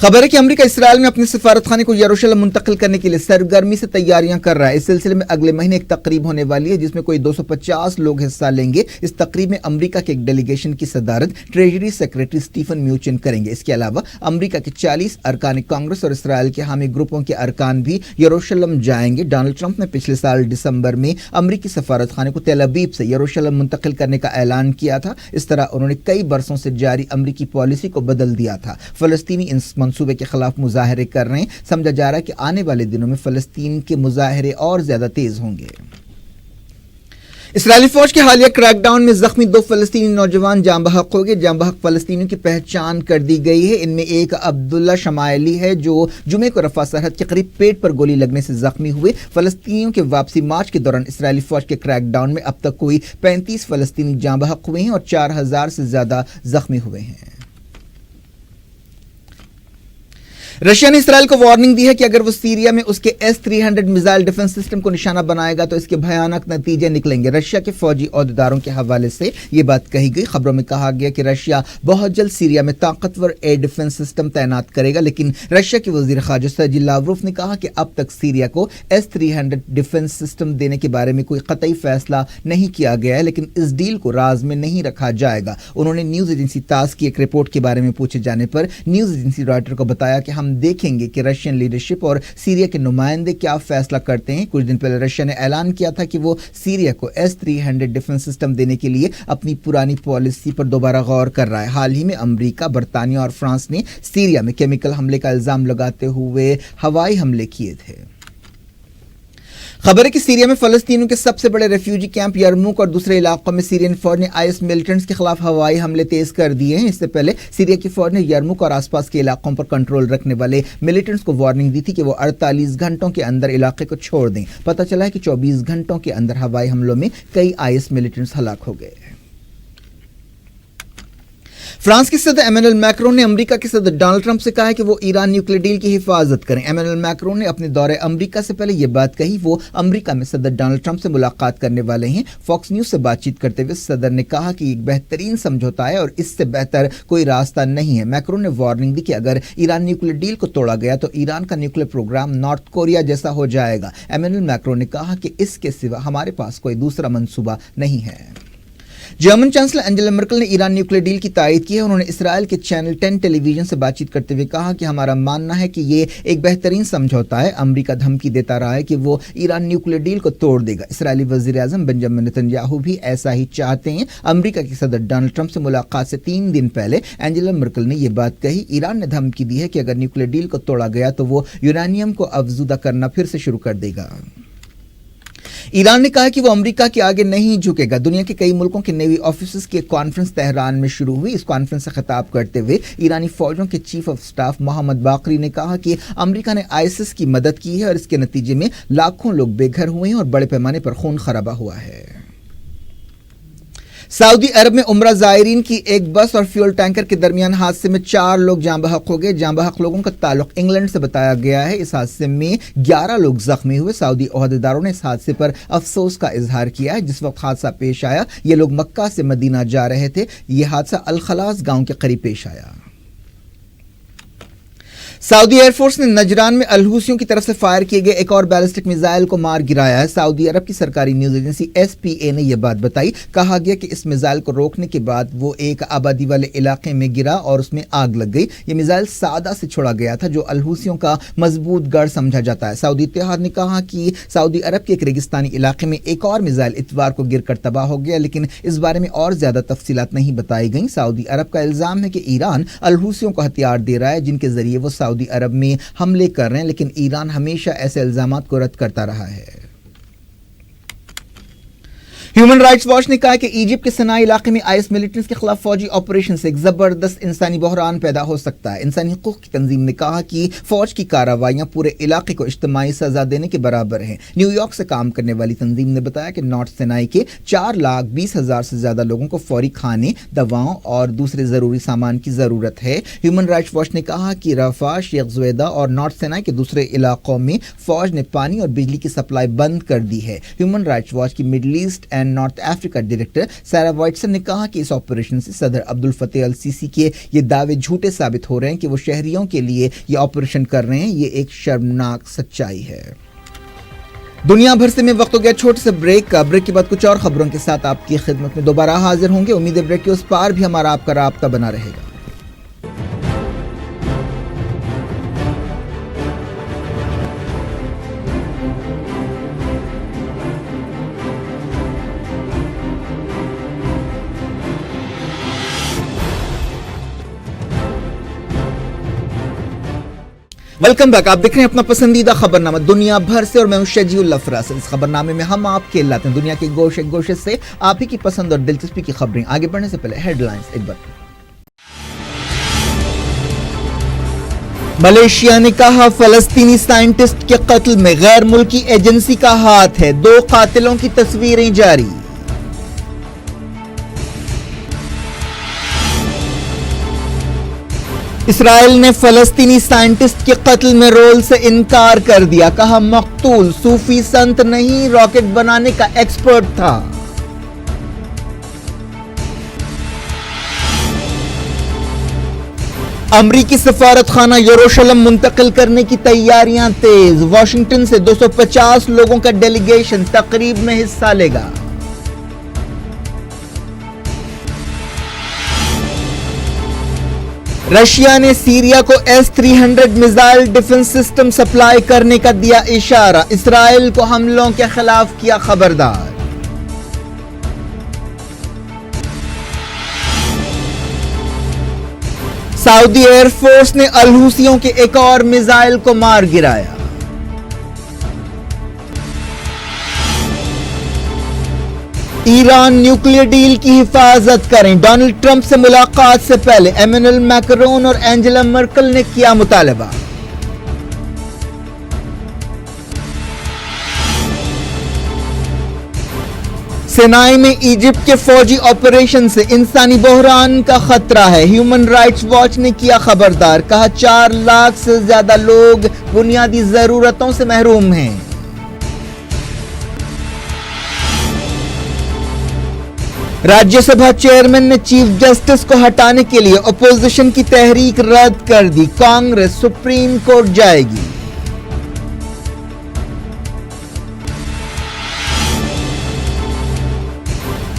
خبر ہے کہ امریکہ اسرائیل میں اپنے سفارت خانے کو یروشلم منتقل کرنے کے لیے سرگرمی سے تیاریاں کر رہا ہے. اس سلسلے میں اگلے مہینے ایک تقریب ہونے والی ہے جس میں کوئی 250 لوگ حصہ لیں گے. اس تقریب میں امریکہ کے ایک ڈیلیگیشن کی صدارت ٹریجری سیکریٹری سٹیفن میوچن کریں گے. اس کے علاوہ امریکہ کے 40 ارکان کانگریس اور اسرائیل کے حامی گروپوں کے ارکان بھی یروشلم جائیں گے. ڈونلڈ ٹرمپ نے پچھلے سال دسمبر میں امریکی سفارت خانے کو تیل ابیب سے یروشلم منتقل کرنے کا اعلان کیا تھا. اس طرح انہوں نے کئی برسوں سے جاری امریکی پالیسی کو بدل دیا تھا. فلسطینی اس منصوبے کے خلاف مظاہرے کر رہے ہیں. سمجھا جا رہا ہے کہ آنے والے دنوں میں فلسطین کے مظاہرے اور زیادہ تیز ہوں گے. اسرائیلی فوج کے حالیہ کریک ڈاؤن میں زخمی 2 فلسطینی نوجوان جاں بحق ہو گئے. جاں بحق فلسطینیوں کی پہچان کر دی گئی ہے. ان میں ایک عبداللہ شمائلی ہے جو جمعے کو رفح سرحد کے قریب پیٹ پر گولی لگنے سے زخمی ہوئے. فلسطینیوں کے واپسی مارچ کے دوران اسرائیلی فوج کے کریک ڈاؤن میں اب تک کوئی 35 فلسطینی جاں بحق ہوئے ہیں اور 4000 سے زیادہ زخمی ہوئے ہیں. رشیا نے اسرائیل کو وارننگ دی ہے کہ اگر وہ سیریا میں اس کے S-300 میزائل ڈیفنس سسٹم کو نشانہ بنائے گا تو اس کے بھیانک نتیجے نکلیں گے. رشیا کے فوجی عہدیداروں کے حوالے سے یہ بات کہی گئی. خبروں میں کہا گیا کہ رشیا بہت جلد سیریا میں طاقتور ایئر ڈیفنس سسٹم تعینات کرے گا, لیکن رشیا کے وزیر خارجہ سرجی لاوروف نے کہا کہ اب تک سیریا کو S-300 ڈیفنس سسٹم دینے کے بارے میں کوئی قطعی فیصلہ نہیں کیا گیا ہے, لیکن اس ڈیل کو راز میں نہیں رکھا جائے گا. انہوں نے نیوز ایجنسی تاس کی ایک رپورٹ کے بارے میں پوچھے جانے پر نیوز ایجنسی رائٹر کو بتایا کہ ہم دیکھیں گے کہ رشین لیڈرشپ اور سیریا کے نمائندے کیا فیصلہ کرتے ہیں. کچھ دن پہلے رشیا نے اعلان کیا تھا کہ وہ سیریا کو S-300 ڈیفنس سسٹم دینے کے لیے اپنی پرانی پالیسی پر دوبارہ غور کر رہا ہے. حال ہی میں امریکہ, برطانیہ اور فرانس نے سیریا میں کیمیکل حملے کا الزام لگاتے ہوئے ہوائی حملے کیے تھے. خبر ہے کہ سیریا میں فلسطینیوں کے سب سے بڑے ریفیوجی کیمپ یرموک اور دوسرے علاقوں میں سیرین فوج نے IS ملیٹنٹس کے خلاف ہوائی حملے تیز کر دیے ہیں. اس سے پہلے سیریا کی فوج نے یرموک اور آس پاس کے علاقوں پر کنٹرول رکھنے والے ملیٹنٹس کو وارننگ دی تھی کہ وہ 48 گھنٹوں کے اندر علاقے کو چھوڑ دیں. پتہ چلا ہے کہ 24 گھنٹوں کے اندر ہوائی حملوں میں کئی IS ملیٹنٹس ہلاک ہو گئے. فرانس کے صدر ایمینوئل میکرون نے امریکہ کے صدر ڈونلڈ ٹرمپ سے کہا ہے کہ وہ ایران نیوکلیئر ڈیل کی حفاظت کریں. ایمینوئل میکرون نے اپنے دورے امریکہ سے پہلے یہ بات کہی. وہ امریکہ میں صدر ڈونلڈ ٹرمپ سے ملاقات کرنے والے ہیں. فاکس نیوز سے بات چیت کرتے ہوئے صدر نے کہا کہ یہ ایک بہترین سمجھوتا ہے اور اس سے بہتر کوئی راستہ نہیں ہے. میکرون نے وارننگ دی کہ اگر ایران نیوکلیئر ڈیل کو توڑا گیا تو ایران کا نیوکلیئر پروگرام نارتھ کوریا جیسا ہو جائے گا. ایمینوئل میکرون نے کہا کہ اس کے سوا ہمارے پاس کوئی دوسرا منصوبہ نہیں ہے. جرمن چانسلر انجیلا مرکل نے ایران نیوکلیئر ڈیل کی تائید کی ہے. انہوں نے اسرائیل کے چینل 10 ٹیلی ویژن سے بات چیت کرتے ہوئے کہا کہ ہمارا ماننا ہے کہ یہ ایک بہترین سمجھوتا ہے. امریکہ دھمکی دیتا رہا ہے کہ وہ ایران نیوکلیئر ڈیل کو توڑ دے گا. اسرائیلی وزیر اعظم بنجامن نتنیاہو بھی ایسا ہی چاہتے ہیں. امریکہ کے صدر ڈونلڈ ٹرمپ سے ملاقات سے 3 دن پہلے انجیلا مرکل نے یہ بات کہی. ایران نے دھمکی دی ہے کہ اگر نیوکلیئر ڈیل کو توڑا گیا تو وہ یورانیم کو افزودہ کرنا پھر سے شروع کر دے گا. ایران نے کہا کہ وہ امریکہ کے آگے نہیں جھکے گا. دنیا کے کئی ملکوں کے نیوی آفیسرز کی ایک کانفرنس تہران میں شروع ہوئی. اس کانفرنس سے خطاب کرتے ہوئے ایرانی فوجوں کے چیف آف سٹاف محمد باقری نے کہا کہ امریکہ نے ISIS کی مدد کی ہے اور اس کے نتیجے میں لاکھوں لوگ بے گھر ہوئے ہیں اور بڑے پیمانے پر خون خرابہ ہوا ہے. سعودی عرب میں عمرہ زائرین کی ایک بس اور فیول ٹینکر کے درمیان حادثے میں 4 لوگ جاں بحق ہو گئے. جاں بحق لوگوں کا تعلق انگلینڈ سے بتایا گیا ہے. اس حادثے میں 11 لوگ زخمی ہوئے. سعودی عہدیداروں نے اس حادثے پر افسوس کا اظہار کیا ہے. جس وقت حادثہ پیش آیا یہ لوگ مکہ سے مدینہ جا رہے تھے. یہ حادثہ الخلاص گاؤں کے قریب پیش آیا. سعودی ایئر فورس نے نجران میں الحوثیوں کی طرف سے فائر کیے گئے ایک اور بیلسٹک میزائل کو مار گرایا ہے. سعودی عرب کی سرکاری نیوز ایجنسی SPA نے یہ بات بتائی. کہا گیا کہ اس میزائل کو روکنے کے بعد وہ ایک آبادی والے علاقے میں گرا اور اس میں آگ لگ گئی. یہ میزائل سادہ سے چھوڑا گیا تھا جو الحوثیوں کا مضبوط گڑھ سمجھا جاتا ہے. سعودی اتحاد نے کہا کہ سعودی عرب کے ایک ریگستانی علاقے میں ایک اور میزائل اتوار کو گر کر تباہ ہو گیا, لیکن اس بارے میں اور زیادہ تفصیلات نہیں بتائی گئیں. سعودی عرب کا الزام ہے کہ ایران الحوثیوں کو ہتھیار دے رہا ہے جن کے ذریعے وہ سعودی عرب میں حملے کر رہے ہیں, لیکن ایران ہمیشہ ایسے الزامات کو رد کرتا رہا ہے. ہیومن رائٹس واچ نے کہا کہ ایجپٹ کے سنائی علاقے میں IS ملیٹنٹس کے خلاف فوجی آپریشن سے ایک زبردست انسانی بحران پیدا ہو سکتا ہے. انسانی حقوق کی تنظیم نے کہا کہ فوج کی کارروائیاں پورے علاقے کو اجتماعی سزا دینے کے برابر ہیں. نیو یارک سے کام کرنے والی تنظیم نے بتایا کہ نارتھ سنائی کے 4,20,000 سے زیادہ لوگوں کو فوری کھانے, دواؤں اور دوسرے ضروری سامان کی ضرورت ہے. ہیومن رائٹس واچ نے کہا کہ رفح, شیخ زویدہ اور نارتھ سنائی کے دوسرے علاقوں میں فوج نے پانی اور بجلی کی سپلائی بند کر دی ہے. ہیومن رائٹس واچ کی Middle East and North Africa director Sarah Whitson نے کہا کہ اس آپریشن سے صدر عبد الفتاح السیسی کے یہ دعوے جھوٹے ثابت ہو رہے ہیں کہ وہ شہریوں کے لیے یہ آپریشن کر رہے ہیں. یہ ایک شرمناک سچائی ہے. دنیا بھر سے میں وقت ہو گیا چھوٹے سے بریک کا. بریک کے بعد کچھ اور خبروں کے ساتھ آپ کی خدمت میں دوبارہ حاضر ہوں گے. امید ہے بریک کے اس پار بھی ہمارا آپ کا رابطہ بنا رہے گا. Welcome back. آپ دیکھ رہے ہیں اپنا پسندیدہ خبرنامہ دنیا بھر سے اور میں ہوں شجیع اللہ فراز. اس خبرنامے میں ہم آپ کے لاتے ہیں دنیا کے گوشے گوشے سے آپ ہی کی پسند اور دلچسپی کی خبریں. آگے بڑھنے سے پہلے ہیڈ لائنز ایک بار. ملیشیا نے کہا فلسطینی سائنٹسٹ کے قتل میں غیر ملکی ایجنسی کا ہاتھ ہے. 2 قاتلوں کی تصویریں جاری. اسرائیل نے فلسطینی سائنٹسٹ کے قتل میں رول سے انکار کر دیا. کہا مقتول صوفی سنت نہیں راکٹ بنانے کا ایکسپرٹ تھا. امریکی سفارت خانہ یروشلم منتقل کرنے کی تیاریاں تیز. واشنگٹن سے 250 لوگوں کا ڈیلیگیشن تقریب میں حصہ لے گا. رشیا نے سیریا کو S-300 missile defence system supply کرنے کا دیا اشارہ. اسرائیل کو حملوں کے خلاف کیا خبردار. سعودی ایئر فورس نے الحوثیوں کے ایک اور میزائل کو مار گرایا. ایران نیوکلیئر ڈیل کی حفاظت کریں. ڈونلڈ ٹرمپ سے ملاقات سے پہلے ایمینوئل میکرون اور اینجلا مرکل نے کیا مطالبہ. سینائی میں ایجپٹ کے فوجی آپریشن سے انسانی بحران کا خطرہ ہے. ہیومن رائٹس واچ نے کیا خبردار. کہا 4 لاکھ سے زیادہ لوگ بنیادی ضرورتوں سے محروم ہیں. راجیہ سبھا چیئرمین نے چیف جسٹس کو ہٹانے کے لیے اپوزیشن کی تحریک رد کر دی. کانگریس سپریم کورٹ جائے گی.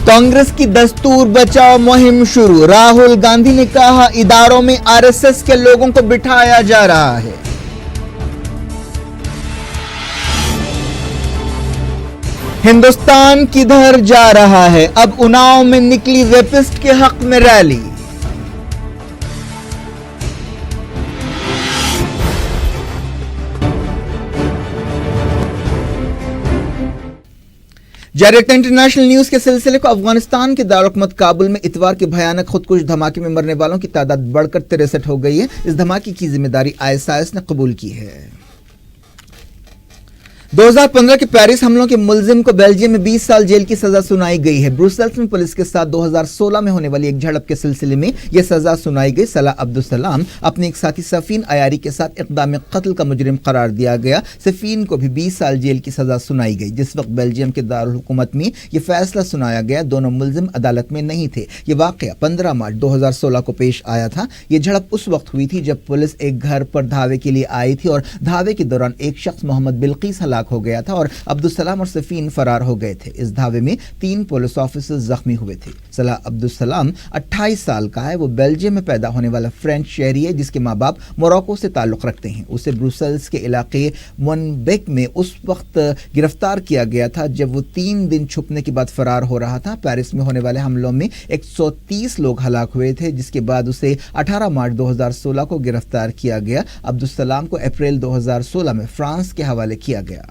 کانگریس کی دستور بچاؤ مہم شروع. راہل گاندھی نے کہا اداروں میں RSS کے لوگوں کو بٹھایا جا رہا ہے. ہندوستان کدھر جا رہا ہے؟ اب اناؤ میں نکلی ریپسٹ کے حق میں ریلی. جاری انٹرنیشنل نیوز کے سلسلے کو افغانستان کے دارالحکومت کابل میں اتوار کے بھیانک خودکش دھماکے میں مرنے والوں کی تعداد بڑھ کر 63 ہو گئی ہے. اس دھماکے کی ذمہ داری ISIS نے قبول کی ہے. 2015 کے پیرس حملوں کے ملزم کو بیلجیم میں 20 سال جیل کی سزا سنائی گئی ہے. بروسلز میں پولیس کے ساتھ 2016 میں ہونے والی ایک جھڑپ کے سلسلے میں یہ سزا سنائی گئی. صلاح عبدالسلام اپنے ایک ساتھی سفین عیاری کے ساتھ اقدام قتل کا مجرم قرار دیا گیا. سفین کو بھی 20 سال جیل کی سزا سنائی گئی. جس وقت بیلجیم کے دارالحکومت میں یہ فیصلہ سنایا گیا دونوں ملزم عدالت میں نہیں تھے. یہ واقعہ 15 مارچ 2016 کو پیش آیا تھا. یہ جھڑپ اس وقت ہوئی تھی جب پولیس ایک گھر پر دھاوے کے لیے آئی تھی اور دھاوے کے دوران ایک شخص محمد بلقیس ہلاک ہو گیا تھا اور عبدالسلام اور سفین فرار ہو گئے تھے. اس دھاوے میں 3 پولیس آفیسر زخمی ہوئے تھے. صلاح عبدالسلام 28 سال کا ہے. وہ بیلجیم میں پیدا ہونے والا فرینچ شہری ہے جس کے ماں باپ موروکو سے تعلق رکھتے ہیں. اسے بروسلز کے علاقے مونبیک میں اس وقت گرفتار کیا گیا تھا جب وہ 3 دن چھپنے کے بعد فرار ہو رہا تھا. پیرس میں ہونے والے حملوں میں 130 لوگ ہلاک ہوئے تھے جس کے بعد اسے 18 مارچ 2016 کو گرفتار کیا گیا. عبدالسلام کو اپریل 2016 میں فرانس کے حوالے کیا گیا.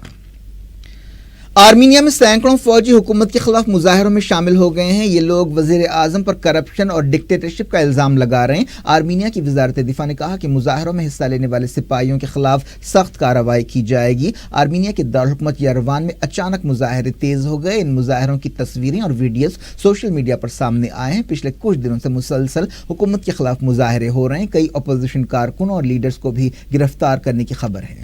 آرمینیا میں سینکڑوں فوجی حکومت کے خلاف مظاہروں میں شامل ہو گئے ہیں. یہ لوگ وزیر اعظم پر کرپشن اور ڈکٹیٹرشپ کا الزام لگا رہے ہیں. آرمینیا کی وزارت دفاع نے کہا کہ مظاہروں میں حصہ لینے والے سپاہیوں کے خلاف سخت کارروائی کی جائے گی. آرمینیا کے دارالحکومت یروان میں اچانک مظاہرے تیز ہو گئے. ان مظاہروں کی تصویریں اور ویڈیوز سوشل میڈیا پر سامنے آئے ہیں. پچھلے کچھ دنوں سے مسلسل حکومت کے خلاف مظاہرے ہو رہے ہیں. کئی اپوزیشن کارکنوں اور لیڈرز کو بھی گرفتار کرنے کی خبر ہے.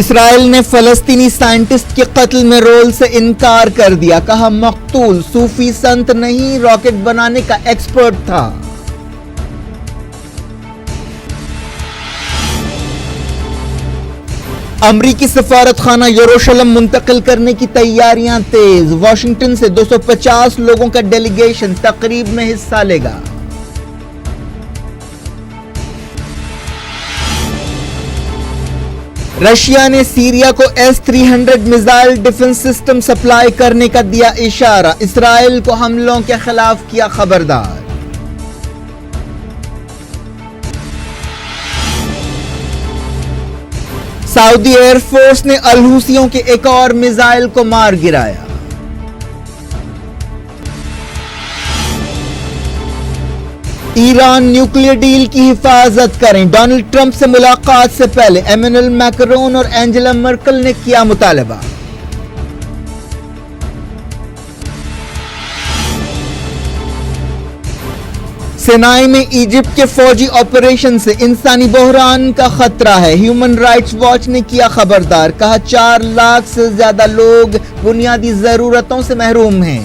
اسرائیل نے فلسطینی سائنٹسٹ کے قتل میں رول سے انکار کر دیا، کہا مقتول صوفی سنت نہیں، راکٹ بنانے کا ایکسپرٹ تھا۔ امریکی سفارت خانہ یروشلم منتقل کرنے کی تیاریاں تیز، واشنگٹن سے 250 لوگوں کا ڈیلیگیشن تقریب میں حصہ لے گا۔ رشیا نے سیریا کو S-300 missile defence system supply کرنے کا دیا اشارہ، اسرائیل کو حملوں کے خلاف کیا خبردار۔ سعودی ایئر فورس نے الحوثیوں کے ایک اور میزائل کو مار گرایا۔ ایران نیوکلیئر ڈیل کی حفاظت کریں، ڈونلڈ ٹرمپ سے ملاقات سے پہلے ایمانوئل میکرون اور اینجلا مرکل نے کیا مطالبہ۔ سینائی میں ایجپٹ کے فوجی آپریشن سے انسانی بحران کا خطرہ ہے، ہیومن رائٹس واچ نے کیا خبردار، کہا 4 لاکھ سے زیادہ لوگ بنیادی ضرورتوں سے محروم ہیں۔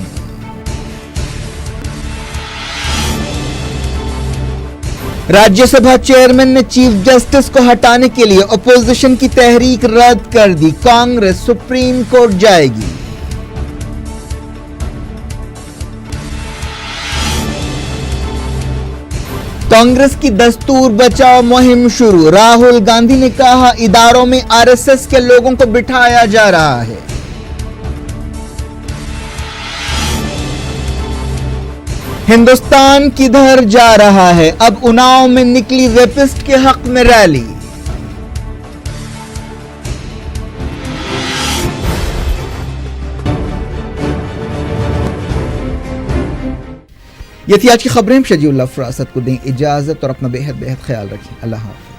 راجیہ سبھا چیئرمین نے چیف جسٹس کو ہٹانے کے لیے اپوزیشن کی تحریک رد کر دی، کانگریس سپریم کورٹ جائے گی۔ کانگریس کی دستور بچاؤ مہم شروع، راہل گاندھی نے کہا اداروں میں RSS کے لوگوں کو بٹھایا جا رہا ہے۔ ہندوستان کدھر جا رہا ہے، اب اناؤ میں نکلی ریپسٹ کے حق میں ریلی۔ یہ تھی آج کی خبریں، شجیع اللہ فراست کو دیں اجازت اور اپنا بے حد خیال رکھیں۔ اللہ حافظ۔